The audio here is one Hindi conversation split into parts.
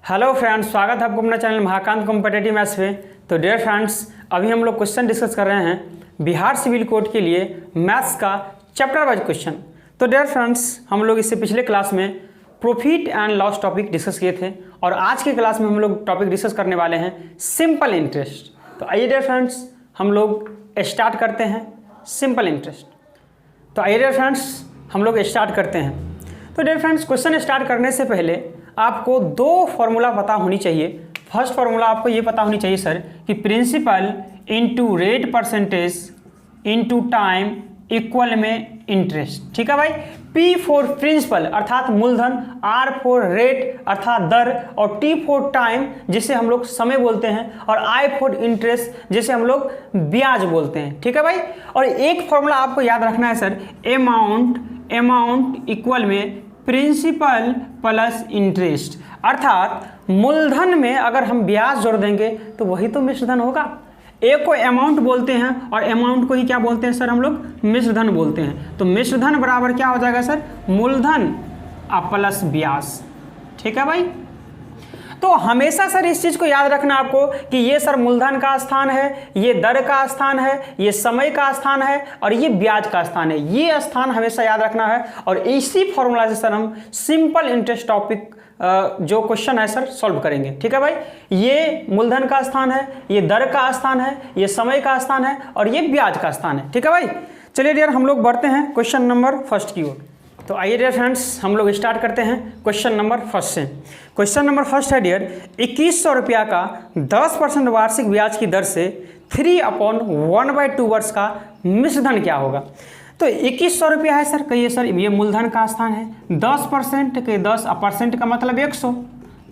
हेलो फ्रेंड्स, स्वागत है आपको अपना चैनल महाकांत कॉम्पिटिटिव मैथ्स पे। तो डियर फ्रेंड्स, अभी हम लोग क्वेश्चन डिस्कस कर रहे हैं बिहार सिविल कोड के लिए मैथ्स का चैप्टर वाइज क्वेश्चन। तो डियर फ्रेंड्स, हम लोग इससे पिछले क्लास में profit and loss topic discuss किए थे और आज के क्लास में हम लोग टॉपिक डिस्कस करने वाले हैं सिंपल इंटरेस्ट। तो आइए डियर फ्रेंड्स, हम लोग स्टार्ट करते हैं सिंपल इंटरेस्ट। तो आइए डियर फ्रेंड्स, हम लोग स्टार्ट करते हैं। तो डियर फ्रेंड्स, क्वेश्चन स्टार्ट करने से पहले आपको दो फॉर्मूला पता होनी चाहिए। फर्स्ट फॉर्मूला आपको ये पता होनी चाहिए सर कि principal into rate percentage into time equal में इंटरेस्ट। ठीक है भाई। P फॉर प्रिंसिपल अर्थात मूलधन, R फॉर रेट अर्थात दर और T फॉर टाइम जिसे हम लोग समय बोलते हैं और I फॉर इंटरेस्ट जिसे हम लोग ब्याज बोलते हैं। ठीक है भाई। और एक फॉर्मूला आपको याद रखना है सर, अमाउंट इक्वल में प्रिंसिपल प्लस इंटरेस्ट, अर्थात मूलधन में अगर हम ब्याज जोड़ देंगे तो वही तो मिश्रधन होगा। एक को अमाउंट बोलते हैं और अमाउंट को ही क्या बोलते हैं सर, हम लोग मिश्रधन बोलते हैं। तो मिश्रधन बराबर क्या हो जाएगा सर, मूलधन प्लस ब्याज। ठीक है भाई। तो हमेशा सर इस चीज को याद रखना आपको कि ये सर मूलधन का स्थान है, ये दर का स्थान है, ये समय का स्थान है और ये ब्याज का स्थान है। ये स्थान हमेशा याद रखना है और इसी फॉर्मूला से सर हम सिंपल इंटरेस्ट टॉपिक जो क्वेश्चन है सर सॉल्व करेंगे। ठीक है भाई। ये मूलधन का स्थान है, ये दर का स्थान है, ये समय का स्थान है और ये ब्याज का स्थान है। ठीक है भाई। चलिए डियर, हम लोग बढ़ते हैं क्वेश्चन नंबर फर्स्ट की ओर। तो आइए डियर फ्रेंड्स, हम लोग स्टार्ट करते हैं क्वेश्चन नंबर फर्स्ट से। क्वेश्चन नंबर फर्स्ट है डियर, 2100 रुपया का 10% वार्षिक ब्याज की दर से 3/1/2 वर्ष का मिश्रधन क्या होगा। तो 2100 रुपया है सर, कहिए सर ये मूलधन का स्थान है, 10% के 10% का मतलब 100,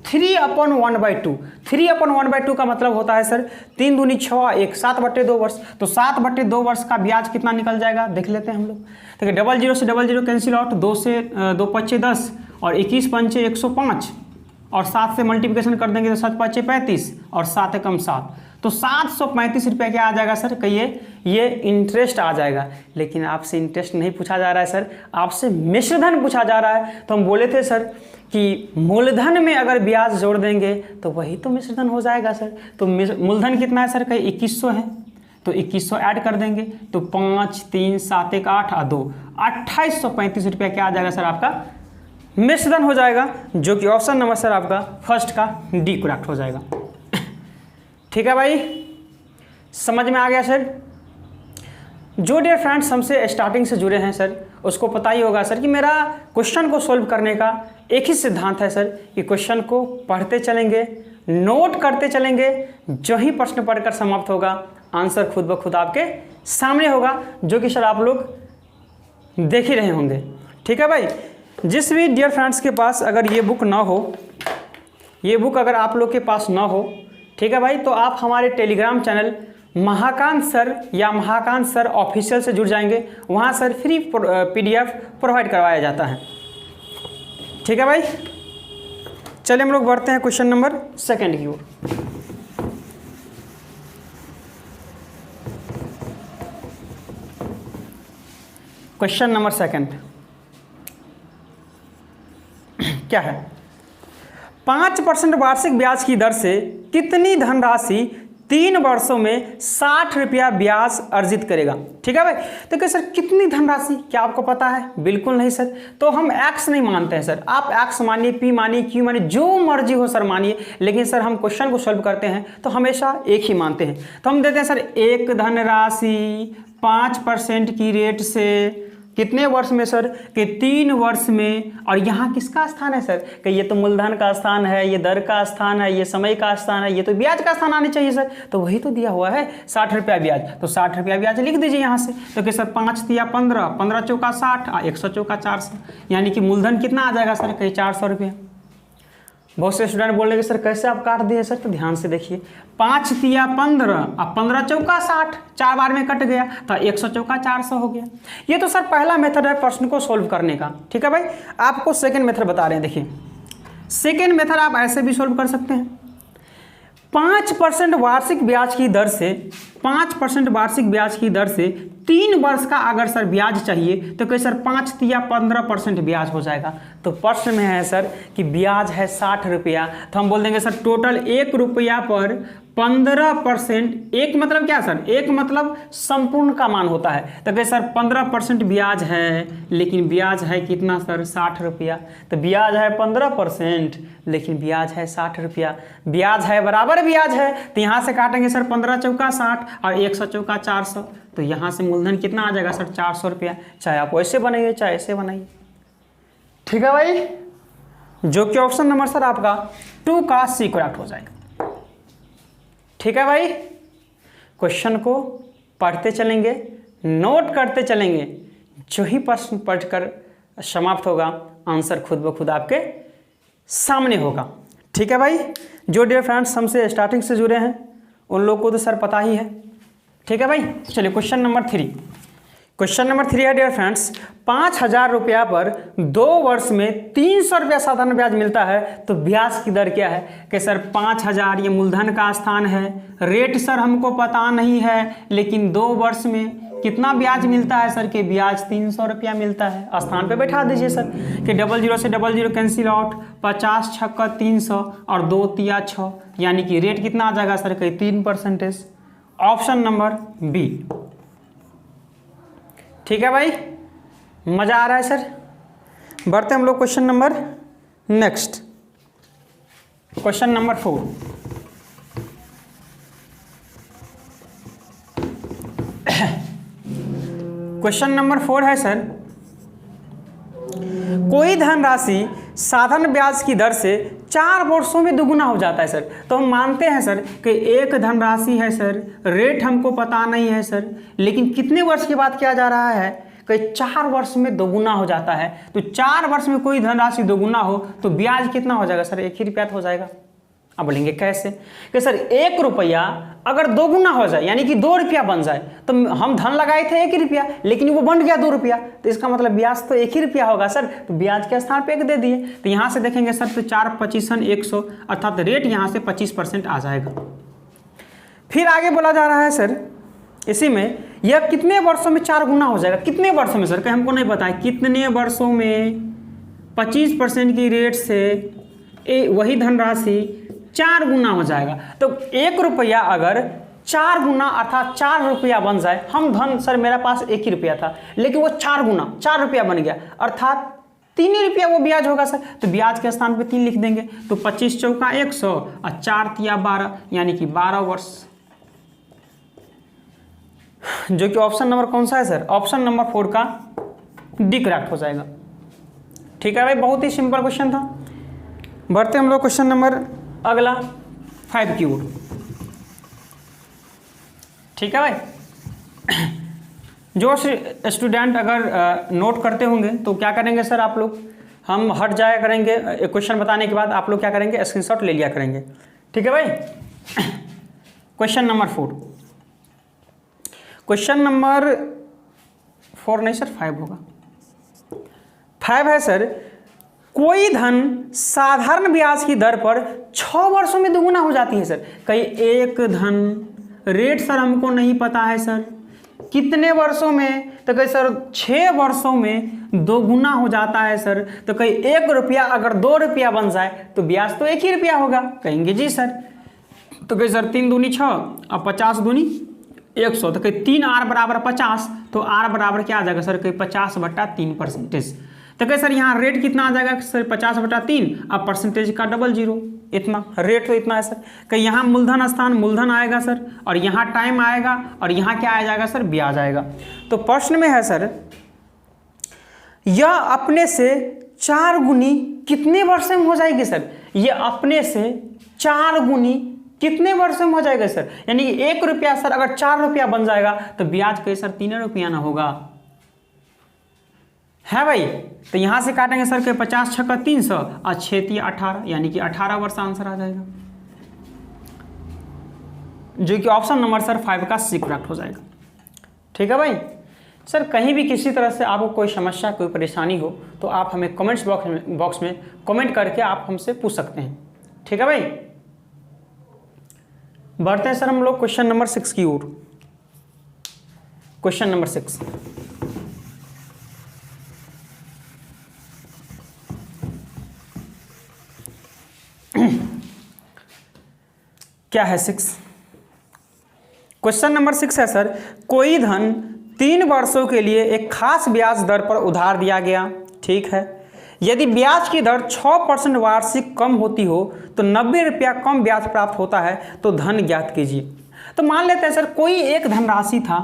3/1/2, 3/1/2 का मतलब होता है सर 3 दूनी 6, 1 7/2 वर्ष। तो 7/2 वर्ष का ब्याज कितना निकल जाएगा देख लेते हैं हम लोग। देखिए 00 से 00 कैंसिल आउट, 2 से 2 5 10 और 21 5 105 और 7 से मल्टीप्लिकेशन कर देंगे तो 7 5 35 और 7 एकम 7, तो 735 रुपया क्या आ जाएगा सर, कहिए ये इंटरेस्ट आ जाएगा। लेकिन आपसे इंटरेस्ट नहीं पूछा जा रहा है सर, आपसे मिश्रधन पूछा जा रहा है। तो हम बोले थे सर कि मूलधन में अगर ब्याज जोड़ देंगे तो वही तो मिश्रधन हो जाएगा सर। तो मूलधन कितना है सर, कहीं 2100 है, तो 2100 ऐड कर देंगे तो 5 3 7 1 8 और 2 2835 रुपया क्या आ जाएगा सर, आपका मिश्रधन हो जाएगा, जो कि ऑप्शन नंबर सर आपका फर्स्ट का डी करेक्ट हो जाएगा। ठीक है भाई, समझ में आ गया सर। जो डियर फ्रेंड्स हमसे स्टार्टिंग से जुड़े हैं सर, उसको पता ही होगा सर कि मेरा क्वेश्चन को सॉल्व करने का एक ही सिद्धांत है सर कि क्वेश्चन को पढ़ते चलेंगे, नोट करते चलेंगे, जो ही प्रश्न पढ़कर समाप्त होगा आंसर खुद ब खुद आपके सामने होगा, जो कि सर आप लोग देख ही रहे होंगे। ठीक है भाई। जिस भी डियर फ्रेंड्स के पास अगर ये बुक ना हो, ये बुक अगर आप लोग के पास ना हो, ठीक है भाई, तो आप हमारे टेलीग्राम चैनल महाकांत सर या महाकांत सर ऑफिशियल से जुड़ जाएंगे। वहाँ सर फ्री PDF प्रोवाइड करवाया जाता है। ठीक है भाई। चलिए हम लोग बढ़ते हैं क्वेश्चन नंबर सेकंड की ओर। क्वेश्चन नंबर सेकंड क्या है, 5% वार्षिक ब्याज की दर से कितनी धनराशि 3 वर्षों में 60 रुपया ब्याज अर्जित करेगा। ठीक है भाई। तो क्या सर कितनी धनराशि, क्या आपको पता है? बिल्कुल नहीं सर। तो हम एक्स नहीं मानते हैं सर, आप एक्स मानिए, पी मानिए, क्यू मानिए, जो मर्जी हो सर मानिए, लेकिन सर हम क्वेश्चन को सॉल्व करते हैं तो हमेशा एक ही मानते हैं। तो हम देते हैं सर एक धनराशि 5% की रेट से कितने वर्ष में सर, कि 3 वर्ष में। और यहाँ किसका स्थान है सर, कि ये तो मूलधन का स्थान है, ये दर का स्थान है, ये समय का स्थान है, ये तो ब्याज का स्थान आने चाहिए सर। तो वही तो दिया हुआ है 60 रुपया ब्याज, तो 60 रुपया ब्याज लिख दीजिए यहाँ से। तो कि सर 5 तिया 15, 15 चौका 60, 100 चौका 400, यानी कि मूलधन कितना आ जाएगा सर, कहीं 400 रुपया। बहुत से स्टूडेंट बोल रहे सर कैसे आप काट दिए सर, तो ध्यान से देखिए, 5 तिया 15 और 15 चौका 60, 4 बार में कट गया तो 100 चौका 400 हो गया। ये तो सर पहला मेथड है प्रश्न को सोल्व करने का। ठीक है भाई। आपको सेकंड मेथड बता रहे हैं। देखिए सेकंड मेथड आप ऐसे भी सोल्व कर सकते हैं। 5% वार्षिक ब्याज की दर से 5% वार्षिक ब्याज की दर से 3 वर्ष का अगर सर ब्याज चाहिए तो कहीं सर 5 या 15% ब्याज हो जाएगा। तो प्रश्न में है सर कि ब्याज है 60 रुपया, तो हम बोल देंगे सर टोटल 1 रुपया पर 15%, एक मतलब क्या सर, एक मतलब संपूर्ण का मान होता है, तो कहीं सर 15% ब्याज है, लेकिन ब्याज है कितना सर 60 रुपया। तो ब्याज है 15%, लेकिन ब्याज है 60 रुपया। ब्याज है बराबर ब्याज है, तो यहाँ से काटेंगे सर 15 चौका 60 और 100 चौका 400, तो यहाँ से मूलधन कितना आ जाएगा सर 400 रुपया। चाहे आप वैसे बनाइए चाहे ऐसे बनाइए। ठीक है भाई, जो कि ऑप्शन नंबर सर आपका 2 का सी करेक्ट हो जाएगा। ठीक है भाई, क्वेश्चन को पढ़ते चलेंगे, नोट करते चलेंगे, जो ही प्रश्न पढ़कर समाप्त होगा आंसर खुद ब खुद आपके सामने होगा। ठीक है भाई, जो डियर फ्रेंड्स हमसे स्टार्टिंग से जुड़े हैं उन लोग को तो सर पता ही है। ठीक है भाई, चलिए क्वेश्चन नंबर 3। क्वेश्चन नंबर 3 है डियर फ्रेंड्स, 5000 रुपया पर 2 वर्ष में 300 रुपया साधारण ब्याज मिलता है, तो ब्याज की दर क्या है। कि सर 5000 ये मूलधन का स्थान है, रेट सर हमको पता नहीं है, लेकिन 2 वर्ष में कितना ब्याज मिलता है सर कि ब्याज 300 रुपया मिलता है। स्थान पे बैठा दीजिए सर कि 00 से 00 कैंसिल आउट, 50 छक्का 300 और 2 तिया 6, यानी कि रेट कितना आ जाएगा सर कि 3%। Option number B. ठीक है भाई, मजा आ रहा है सर। बढ़ते हम लोग question number next, question number 4। Question number 4 है सर, कोई धनराशि साधारण ब्याज की दर से 4 वर्षों में दुगुना हो जाता है सर। तो हम मानते हैं सर कि एक धनराशि है सर, रेट हमको पता नहीं है सर, लेकिन कितने वर्ष के बाद किया जा रहा है कि 4 वर्ष में दोगुना हो जाता है। तो 4 वर्ष में कोई धनराशि दोगुना हो तो ब्याज कितना हो जाएगा सर, 1 ही रुपया हो जाएगा। अब बोलेंगे कैसे कि सर 1 रुपया अगर दोगुना हो जाए यानी कि 2 रुपया बन जाए, तो हम धन लगाए थे 1 रुपया, लेकिन वो बन गया 2 रुपया, तो इसका मतलब ब्याज तो 1 ही रुपया होगा सर। तो ब्याज के स्थान पे 1 दे दिए, तो यहाँ से देखेंगे सर तो 4 25 100, अर्थात रेट यहाँ से 25% आ जाएगा। फिर आगे बोला जा रहा है सर इसी में, यह कितने वर्षों में 4 गुना हो जाएगा। कितने वर्षों में सर, कहीं हमको नहीं पता है कितने वर्षों में 25% की रेट से वही धनराशि 4 गुना हो जाएगा। तो 1 रुपया अगर 4 गुना अर्थात 4 रुपया बन जाए, हम धन सर मेरा पास 1 ही रुपया था, लेकिन वो 4 गुना 4 रुपया बन गया, अर्थात 3 ही रुपया वो ब्याज होगा सर। तो ब्याज के स्थान पे 3 लिख देंगे, तो 25 चौका 100 और 4 तिया 12, यानी कि 12 वर्ष। जो कि ऑप्शन नंबर कौन सा है सर, ऑप्शन नंबर 4 का डी करेक्ट हो जाएगा। ठीक है भाई, बहुत ही सिंपल क्वेश्चन था। बढ़ते हम लोग क्वेश्चन नंबर अगला 5 की ओर। ठीक है भाई, जो स्टूडेंट अगर नोट करते होंगे तो क्या करेंगे सर आप लोग, हम हट जाया करेंगे क्वेश्चन बताने के बाद, आप लोग क्या करेंगे स्क्रीनशॉट ले लिया करेंगे। ठीक है भाई, क्वेश्चन नंबर 4, क्वेश्चन नंबर 4 नहीं सर 5 होगा। 5 है सर, कोई धन साधारण ब्याज की दर पर 6 वर्षों में दोगुना हो जाती है सर। कई एक धन रेट सर हमको नहीं पता है सर कितने वर्षों में, तो कई सर 6 वर्षों में दोगुना हो जाता है सर। तो कई 1 रुपया अगर 2 रुपया बन जाए तो ब्याज तो 1 ही रुपया होगा। कहेंगे जी सर, तो कई सर 3 दूनी 6 और 50 दूनी 100, तो कई 3 R बराबर 50, तो R बराबर क्या आ जाएगा सर कई 50/3%। तो कहे सर यहाँ रेट कितना आ जाएगा सर 50/3, अब परसेंटेज का 00, इतना रेट तो इतना है सर। कहीं यहाँ मूलधन स्थान मूलधन आएगा सर, और यहाँ टाइम आएगा, और यहाँ क्या आ जाएगा सर ब्याज आएगा। तो प्रश्न में है सर, यह अपने से 4 गुनी कितने वर्ष में हो जाएगी सर। ये अपने से 4 गुनी कितने वर्ष में हो जाएगा सर, यानी 1 रुपया सर अगर 4 रुपया बन जाएगा तो ब्याज कहीं सर 3 रुपया ना होगा, है भाई। तो यहां से काटेंगे सर के 50 छक्का 300 और 6 तिया 18, यानी कि 18 वर्ष आंसर आ जाएगा, जो कि ऑप्शन नंबर सर 5 का सी करेक्ट हो जाएगा। ठीक है भाई सर, कहीं भी किसी तरह से आपको कोई समस्या कोई परेशानी हो तो आप हमें कमेंट्स बॉक्स में कमेंट करके आप हमसे पूछ सकते हैं। ठीक है भाई, बढ़ते हैं सर हम लोग क्वेश्चन नंबर 6 की ओर। Question number 6। क्या है 6? क्वेश्चन नंबर 6 है सर, कोई धन 3 वर्षों के लिए एक खास ब्याज दर पर उधार दिया गया, ठीक है। यदि ब्याज की दर 6% वार्षिक कम होती हो तो 90 रुपया कम ब्याज प्राप्त होता है, तो धन ज्ञात कीजिए। तो मान लेते हैं सर कोई एक धनराशि था,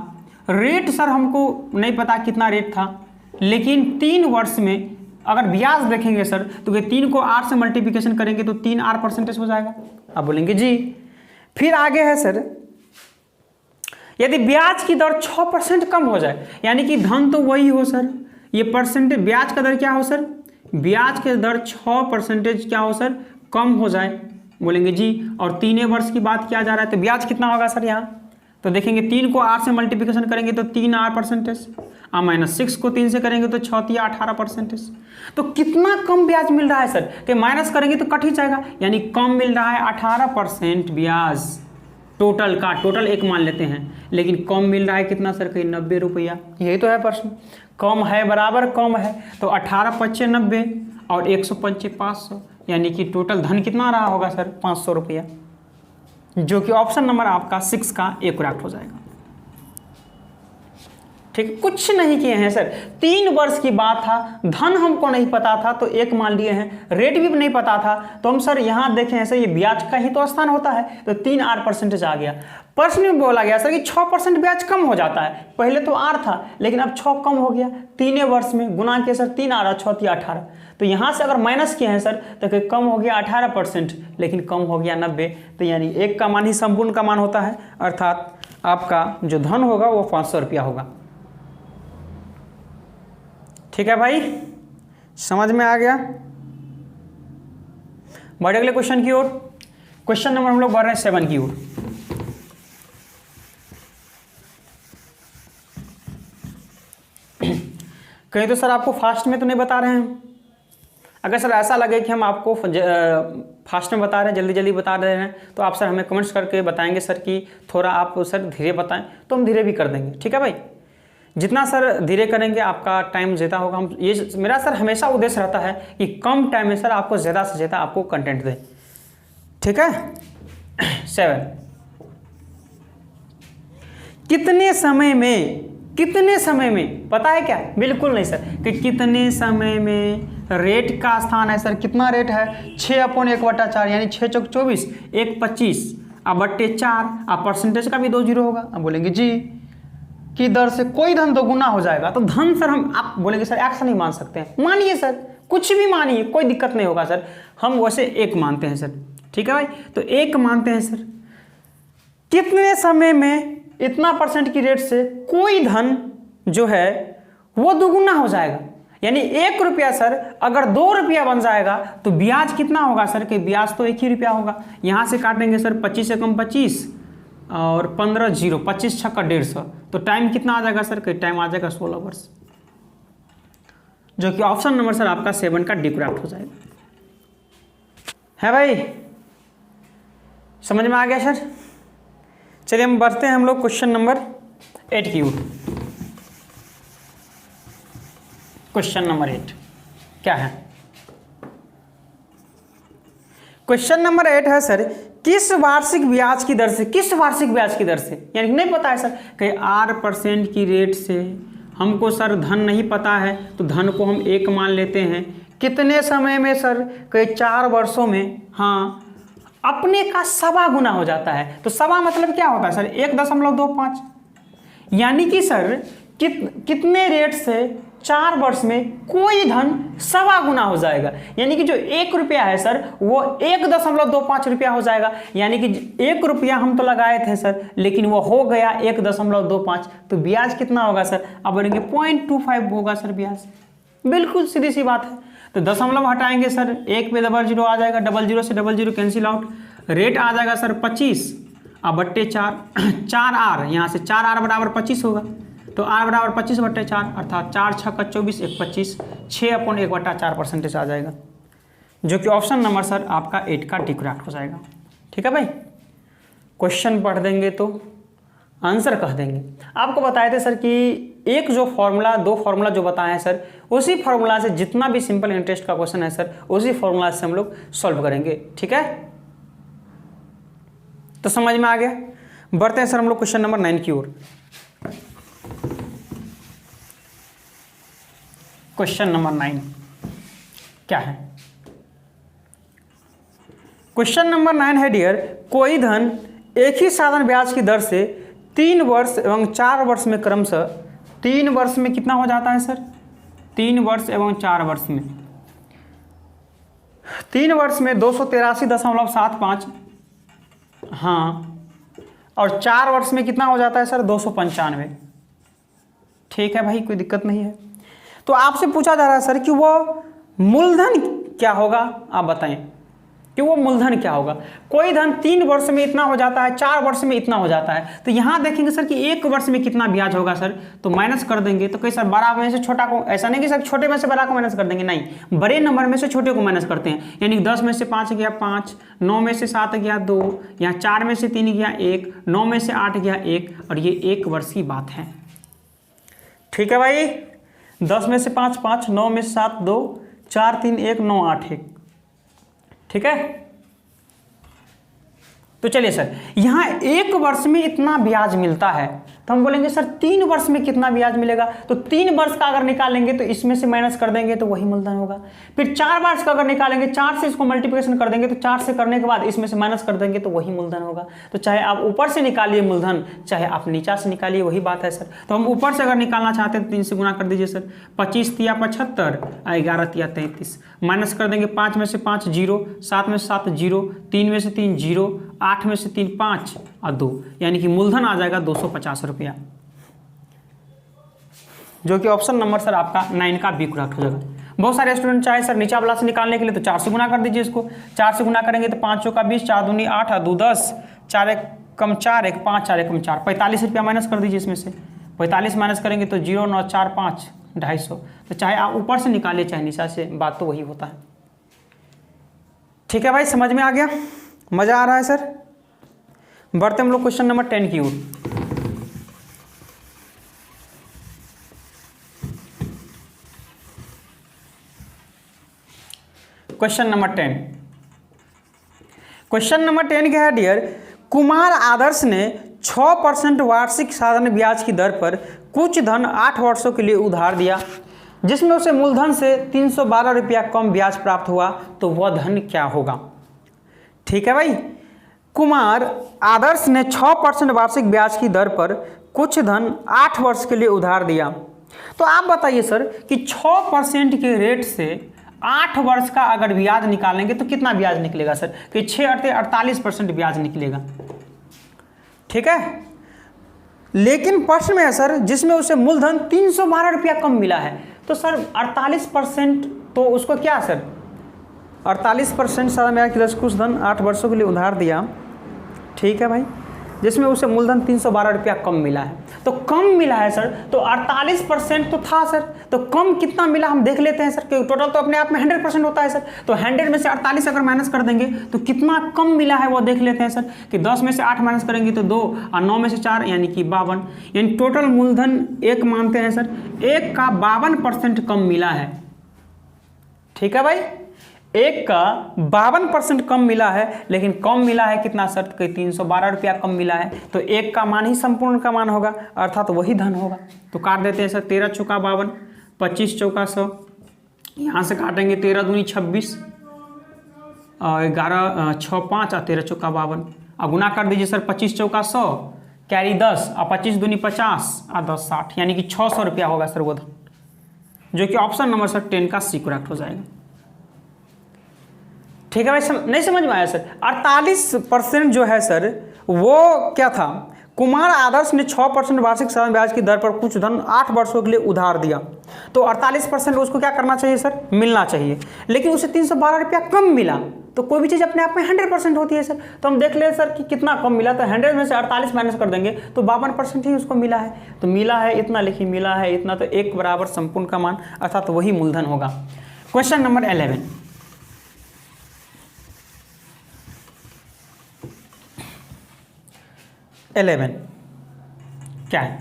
रेट सर हमको नहीं पता कितना रेट था, लेकिन 3 वर्ष में अगर ब्याज देखेंगे सर तो 3 को 8 से मल्टीप्लिकेशन करेंगे तो 3R% हो जाएगा। आप बोलेंगे जी। फिर आगे है सर, यदि ब्याज की दर 6% कम हो जाए, यानी कि धन तो वही हो सर, ये परसेंटेज ब्याज का दर क्या हो सर, ब्याज के दर 6% क्या हो सर, कम हो जाए। बोलेंगे जी। और 3 वर्ष की बात किया जा रहा है तो ब्याज कितना होगा सर यहाँ, तो देखेंगे 3 को 8 से मल्टीप्लिकेशन करेंगे तो 3R%, -6 को 3 से करेंगे तो 6 18%। तो कितना कम ब्याज मिल रहा है सर, कि माइनस करेंगे तो कट ही जाएगा, यानी कम मिल रहा है 18% ब्याज टोटल का, टोटल 1 मान लेते हैं, लेकिन कम मिल रहा है कितना सर, कहीं 90 रुपया। यही तो है प्रश्न, कम है बराबर कम है, तो 18 × 90 और 105 500, यानी कि टोटल धन कितना रहा होगा सर, 500 रुपया, जो कि ऑप्शन नंबर आपका 6 का ए करेक्ट हो जाएगा। ठीक, कुछ नहीं किए हैं सर, 3 वर्ष की बात था, धन हमको नहीं पता था तो 1 मान लिए हैं, रेट भी नहीं पता था तो हम सर यहाँ देखें हैं सर, ये ब्याज का ही तो स्थान होता है, तो 3R% आ गया। प्रश्न में बोला गया सर कि 6% ब्याज कम हो जाता है, पहले तो R था लेकिन अब 6 कम हो गया, 3 वर्ष में गुना किया सर, 3R 6 18, तो यहाँ से अगर माइनस किए हैं सर तो कम हो गया 18%, लेकिन कम हो गया 90, तो यानी 1 का मान ही संपूर्ण का मान होता है, अर्थात आपका जो धन होगा वो 500 रुपया होगा। ठीक है भाई, समझ में आ गया। बढ़े अगले क्वेश्चन की ओर। क्वेश्चन नंबर हम लोग बढ़ रहे हैं 7 की ओर। कहीं तो सर आपको फास्ट में तो नहीं बता रहे हैं, अगर सर ऐसा लगे कि हम आपको फास्ट में बता रहे हैं, जल्दी जल्दी बता रहे हैं, तो आप सर हमें कमेंट्स करके बताएंगे सर कि थोड़ा आप सर धीरे बताएं, तो हम धीरे भी कर देंगे। ठीक है भाई, जितना सर धीरे करेंगे आपका टाइम ज़्यादा होगा। हम ये मेरा सर हमेशा उद्देश्य रहता है कि कम टाइम में सर आपको ज़्यादा से ज़्यादा आपको कंटेंट दें। ठीक है। 7, कितने समय में पता है क्या, बिल्कुल नहीं सर, कि कितने समय में रेट का स्थान है सर, कितना रेट है 6/1/4, यानी 6 × 24 1 25 /4, आप परसेंटेज का भी 2 0 होगा। अब बोलेंगे जी की दर से कोई धन 2 गुना हो जाएगा, तो धन सर हम, आप बोलेंगे सर ऐसा नहीं मान सकते हैं, मानिए सर, कुछ भी मानिए, कोई दिक्कत नहीं होगा सर, हम वैसे 1 मानते हैं सर। ठीक है भाई, तो 1 मानते हैं सर, कितने समय में इतना % की रेट से कोई धन जो है वो 2 गुना हो जाएगा, यानी 1 रुपया सर अगर 2 रुपया बन जाएगा तो ब्याज कितना होगा सर, कि ब्याज तो 1 ही रुपया होगा। यहाँ से काटेंगे सर 25 से कम 25 और 15 0, 25 6 का 150, तो टाइम कितना आ जाएगा सर, कि टाइम आ जाएगा 16 वर्ष, जो कि ऑप्शन नंबर सर आपका 7 का डी करेक्ट हो जाएगा। है भाई, समझ में आ गया सर। चलिए हम बढ़ते हैं हम लोग क्वेश्चन नंबर 8 की ओर। क्वेश्चन नंबर 8 क्या है, क्वेश्चन नंबर 8 है सर, किस वार्षिक ब्याज की दर से, किस वार्षिक ब्याज की दर से, यानी नहीं पता है सर कि R% की रेट से, हमको सर धन नहीं पता है तो धन को हम 1 मान लेते हैं, कितने समय में सर, कि 4 वर्षों में, हाँ, अपने का 1.25 गुना हो जाता है। तो 1.25 मतलब क्या होता है सर, 1.25, यानी कि सर कितने रेट से 4 वर्ष में कोई धन 1.25 गुना हो जाएगा, यानी कि जो 1 रुपया है सर वो 1.25 रुपया हो जाएगा, यानी कि 1 रुपया हम तो लगाए थे सर, लेकिन वो हो गया 1.25, तो ब्याज कितना होगा सर, अब बोलेंगे 0.25 होगा सर ब्याज, बिल्कुल सीधी सी बात है। तो दशमलव हटाएंगे सर, 1 पे 00 आ जाएगा, 00 से 00 कैंसिल आउट, रेट आ जाएगा सर 25 /4, 4R, यहाँ से 4R बराबर 25 होगा, तो R बराबर 25/4, अर्थात 4 6 का 24 1 25, 6/1/4% आ जाएगा, जो कि ऑप्शन नंबर सर आपका 8 का डी करेक्ट हो जाएगा। ठीक है भाई, क्वेश्चन पढ़ देंगे तो आंसर कह देंगे। आपको बताए थे सर कि एक जो फॉर्मूला, दो फॉर्मूला जो बताए हैं सर, उसी फॉर्मूला से जितना भी सिंपल इंटरेस्ट का क्वेश्चन है सर, उसी फॉर्मूला से हम लोग सॉल्व करेंगे। ठीक है, तो समझ में आ गया। बढ़ते हैं सर हम लोग क्वेश्चन नंबर 9 की ओर। क्वेश्चन नंबर 9 क्या है? क्वेश्चन नंबर 9 है डियर, कोई धन एक ही साधारण ब्याज की दर से 3 वर्ष एवं 4 वर्ष में क्रमशः 3 वर्ष में कितना हो जाता है सर? 3 वर्ष एवं 4 वर्ष में, 3 वर्ष में 283.75, हाँ, और 4 वर्ष में कितना हो जाता है सर? 295। ठीक है भाई, कोई दिक्कत नहीं है। तो आपसे पूछा जा रहा है सर कि वो मूलधन क्या होगा, आप बताएं कि वो मूलधन क्या होगा। कोई धन 3 वर्ष में इतना हो जाता है, 4 वर्ष में इतना हो जाता है, तो यहां देखेंगे सर कि 1 वर्ष में कितना ब्याज होगा सर, तो माइनस कर देंगे। तो कई सर बड़ा में से छोटा को, ऐसा नहीं कि सर छोटे में से बड़ा को माइनस कर देंगे, नहीं, बड़े नंबर में से छोटे को माइनस करते हैं। यानी 10 में से 5 गया 5, 9 में से 7 गया 2, यहाँ 4 में से 3 गया 1, 9 में से 8 गया 1, और ये 1 वर्ष की बात है। ठीक है भाई, 10 में से 5 5, 9 में से 7 2, 4 3 1, 9 8 1। ठीक है, तो चलिए सर, यहां 1 वर्ष में इतना ब्याज मिलता है, तो हम बोलेंगे सर 3 वर्ष में कितना ब्याज मिलेगा। तो 3 वर्ष का अगर निकालेंगे तो इसमें से माइनस कर देंगे तो वही मूलधन होगा। फिर 4 वर्ष का अगर निकालेंगे, 4 से इसको मल्टीप्लिकेशन कर देंगे, तो 4 से करने के बाद इसमें से माइनस कर देंगे तो वही मूलधन होगा। तो चाहे आप ऊपर से निकालिए मूलधन, चाहे आप नीचा से निकालिए, वही बात है सर। तो हम ऊपर से अगर निकालना चाहते हैं तो 3 से गुना कर दीजिए सर। 25 तिया 75, 11 तिया 33, माइनस कर देंगे 5 में से 5 0, 7 में से 7 0, 3 में से 3 0, 8 में से 3 5 और 2, यानी कि मूलधन आ जाएगा 250 रुपया, जो कि ऑप्शन नंबर सर आपका 9 का बी करेक्ट हो जाएगा। बहुत सारे स्टूडेंट चाहे सर नीचा वाला से निकालने के लिए तो 4 से गुना कर दीजिए इसको। 4 से गुना करेंगे तो 5 चौका 20, 4 दूनी 8 और 2 10, 4 1 कम 4 1 5, 4 1 कम 4, 45 रुपया माइनस कर दीजिए इसमें से। 45 माइनस करेंगे तो 0 9 4 5, 250। तो चाहे आप ऊपर से निकालिए चाहे नीचा से, बात तो वही होता है। ठीक है भाई, समझ में आ गया, मजा आ रहा है सर। बढ़ते हम लोग क्वेश्चन नंबर 10 की ओर। क्वेश्चन नंबर 10, क्वेश्चन नंबर 10 क्या है डियर, कुमार आदर्श ने 6% वार्षिक साधारण ब्याज की दर पर कुछ धन 8 वर्षों के लिए उधार दिया, जिसमें उसे मूलधन से 312 रुपया कम ब्याज प्राप्त हुआ, तो वह धन क्या होगा। ठीक है भाई, कुमार आदर्श ने 6% वार्षिक ब्याज की दर पर कुछ धन 8 वर्ष के लिए उधार दिया। तो आप बताइए सर कि 6% के रेट से 8 वर्ष का अगर ब्याज निकालेंगे तो कितना ब्याज निकलेगा सर, कि 6 48% ब्याज निकलेगा। ठीक है, लेकिन प्रश्न में है सर जिसमें उसे मूलधन 312 रुपया कम मिला है, तो सर 48%, तो उसको क्या सर 48% साधारण ब्याज की दर से कुछ धन 8 वर्षों के लिए उधार दिया। ठीक है भाई, जिसमें उसे मूलधन 312 रुपया कम मिला है, तो कम मिला है सर, तो 48% तो था सर, तो कम कितना मिला हम देख लेते हैं सर, कि टोटल तो अपने आप में 100% होता है सर, तो 100 में से 48 अगर माइनस कर देंगे तो कितना कम मिला है वो देख लेते हैं सर, कि 10 में से 8 माइनस करेंगे तो 2 और 9 में से 4 यानी कि 52, यानी टोटल मूलधन 1 मानते हैं सर, 1 का 52% कम मिला है। ठीक है भाई, 1 का 52% कम मिला है, लेकिन कम मिला है कितना सर, कि 312 रुपया कम मिला है, तो 1 का मान ही संपूर्ण का मान होगा, अर्थात तो वही धन होगा। तो काट देते हैं सर, 13 चौका 52, 25 चौका 100, यहाँ से काटेंगे 13 दूनी 26 और 11 6 5 और 13 चौका 52, अब गुना कर दीजिए सर, 25 चौका 100 कैरी 10 और 25 दूनी 50 और 10 60, यानी कि 600 रुपया होगा सर वो धन, जो कि ऑप्शन नंबर सर 10 का सी करेक्ट हो जाएगा। ठीक है भाई, नहीं समझ में आया सर। 48% जो है सर वो क्या था, कुमार आदर्श ने 6% वार्षिक साधारण ब्याज की दर पर कुछ धन 8 वर्षों के लिए उधार दिया, तो 48% उसको क्या करना चाहिए सर, मिलना चाहिए, लेकिन उसे 312 रुपया कम मिला। तो कोई भी चीज़ अपने आप में 100% होती है सर, तो हम देख ले सर कि कितना कम मिला, तो 100 में से 48 माइनस कर देंगे तो 52% ही उसको मिला है, तो मिला है इतना, लिखिए मिला है इतना, तो 1 बराबर संपूर्ण का मान, अर्थात वही मूलधन होगा। क्वेश्चन नंबर 11, क्या है?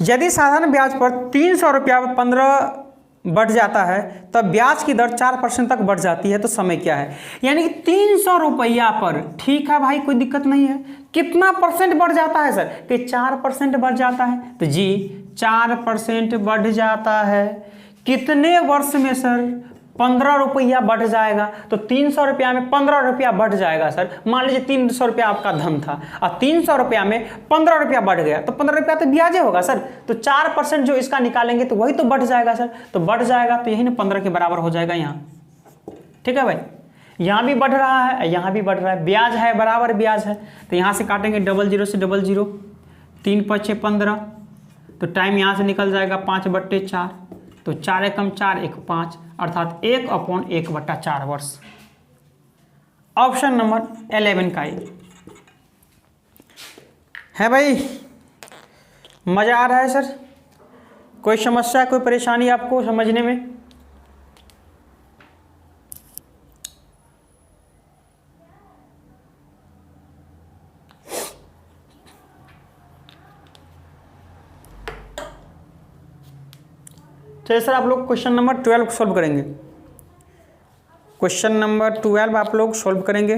यदि साधारण ब्याज पर 300 रुपया 15 बढ़ जाता है तब ब्याज की दर 4% तक बढ़ जाती है, तो समय क्या है? यानी कि 300 रुपया पर, ठीक है भाई कोई दिक्कत नहीं है, कितना परसेंट बढ़ जाता है सर? कि 4% बढ़ जाता है। तो जी 4% बढ़ जाता है, कितने वर्ष में सर? 15 रुपया बढ़ जाएगा। तो 300 रुपया में 15 रुपया बढ़ जाएगा सर। मान लीजिए 300 रुपया आपका धन था और 300 रुपया में 15 रुपया बढ़ गया, तो 15 रुपया तो ब्याजे होगा सर। तो 4% जो इसका निकालेंगे तो वही तो बढ़ जाएगा सर। तो बढ़ जाएगा तो यही ना 15 के बराबर हो जाएगा यहाँ। ठीक है भाई, यहाँ भी बढ़ रहा है, यहाँ भी बढ़ रहा है, ब्याज है, बराबर ब्याज है। तो यहाँ से काटेंगे 00 से 00, 3 × 5 = 15, तो टाइम यहाँ से निकल जाएगा 5/4, तो 4 एकम 4, 1 5, अर्थात 1/1/4 वर्ष। ऑप्शन नंबर 11 का ये है भाई। मजा आ रहा है सर? कोई समस्या, कोई परेशानी आपको समझने में? चलिए सर, आप लोग क्वेश्चन नंबर 12 सॉल्व करेंगे। क्वेश्चन नंबर 12 आप लोग सॉल्व करेंगे।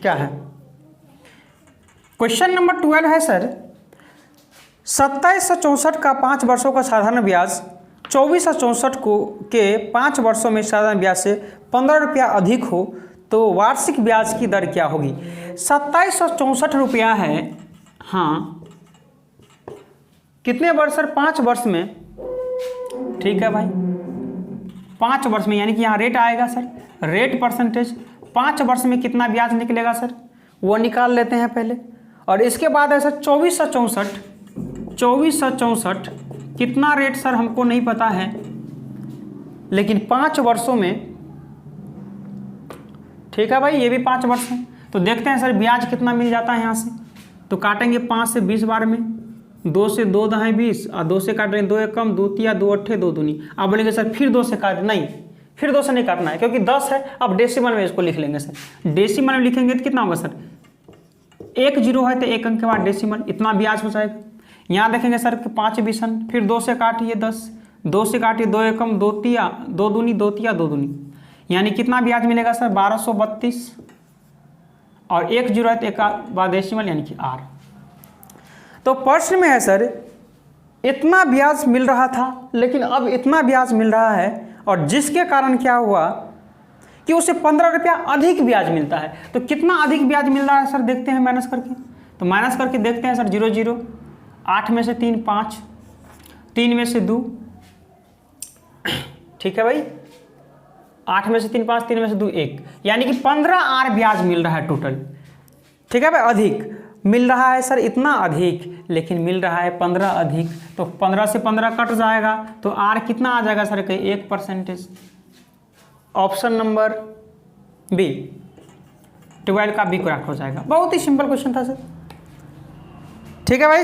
क्या है क्वेश्चन नंबर 12? है सर 2764 का 5 वर्षों का साधारण ब्याज 2464 को के 5 वर्षों में साधारण ब्याज से 15 रुपया अधिक हो तो वार्षिक ब्याज की दर क्या होगी? 2764 रुपया है, हाँ, कितने वर्ष सर? 5 वर्ष में। ठीक है भाई, 5 वर्ष में, यानी कि यहाँ रेट आएगा सर, रेट परसेंटेज। 5 वर्ष में कितना ब्याज निकलेगा सर, वो निकाल लेते हैं पहले। और इसके बाद है सर 2464 कितना रेट सर हमको नहीं पता है, लेकिन 5 वर्षों में। ठीक है भाई, ये भी 5 वर्ष है। तो देखते हैं सर ब्याज कितना मिल जाता है यहाँ से। तो काटेंगे 5 से 20 बार में, 2 से 2 दहाई 20, और 2 से काटेंगे 2 एकम 2 तिया 2 अट्ठे 2 दूनी। आप बोलेंगे सर फिर 2 से काट, नहीं, फिर 2 से नहीं काटना है, क्योंकि 10 है। अब डेसिमल में इसको लिख लेंगे सर। डेसिमल में लिखेंगे तो कितना होगा सर? 1 0 है तो 1 अंक के बाद डेसिमल, इतना ब्याज हो जाएगा। यहाँ देखेंगे सर कि 5 बीसन, फिर 2 से काटिए 10, 2 से काटिए 2 एकम 2 तिया 2 दूनी 2 तिया 2 दूनी, यानी कितना ब्याज मिलेगा सर? 1232। और 1 0 है तो 1 बाद डेसिमल, यानी कि R। तो प्रश्न में है सर इतना ब्याज मिल रहा था, लेकिन अब इतना ब्याज मिल रहा है, और जिसके कारण क्या हुआ कि उसे 15 रुपया अधिक ब्याज मिलता है। तो कितना अधिक ब्याज मिल रहा है सर? देखते हैं माइनस करके। तो माइनस करके देखते हैं सर। 0 0, 8 में से 3 5, 3 में से 2, ठीक है भाई, 8 में से 3 5, 3 में से 2 1, यानी कि 15 R ब्याज मिल रहा है टोटल। ठीक है भाई, अधिक मिल रहा है सर, इतना अधिक, लेकिन मिल रहा है 15 अधिक। तो 15 से 15 कट जाएगा, तो R कितना आ जाएगा सर? 1%। ऑप्शन नंबर बी 12 का बी करेक्ट हो जाएगा। बहुत ही सिंपल क्वेश्चन था सर। ठीक है भाई,